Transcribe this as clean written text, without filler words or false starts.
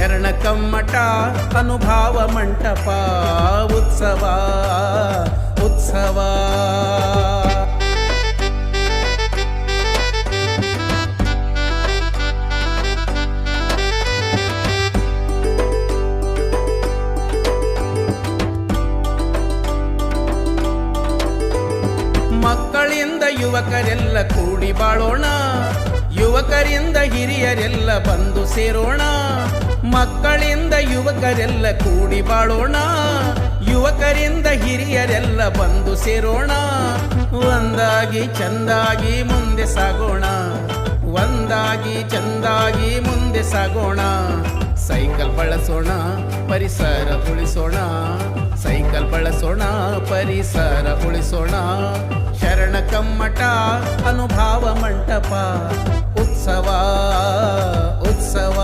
ಶರಣ ಕಮ್ಮಟ ಅನುಭಾವ ಮಂಟಪ ಉತ್ಸವ ಉತ್ಸವ. ಮಕ್ಕಳಿಂದ ಯುವಕರೆಲ್ಲ ಕೂಡಿ ಬಾಳೋಣ, ಯುವಕರಿಂದ ಹಿರಿಯರೆಲ್ಲ ಬಂದು ಸೇರೋಣ. ಮಕ್ಕಳಿಂದ ಯುವಕರೆಲ್ಲ ಕೂಡಿ ಬಾಳೋಣ, ಯುವಕರಿಂದ ಹಿರಿಯರೆಲ್ಲ ಬಂದು ಸೇರೋಣ. ಒಂದಾಗಿ ಚಂದಾಗಿ ಮುಂದೆ ಸಾಗೋಣ, ಒಂದಾಗಿ ಚಂದಾಗಿ ಮುಂದೆ ಸಾಗೋಣ. ಸೈಕಲ್ ಬಳಸೋಣ, ಪರಿಸರ ಉಳಿಸೋಣ, ಸೈಕಲ್ ಬಳಸೋಣ, ಪರಿಸರ ಉಳಿಸೋಣ. ಶರಣ ಕಮ್ಮಟ ಅನುಭಾವ ಮಂಟಪ ಉತ್ಸವ ಉತ್ಸವ.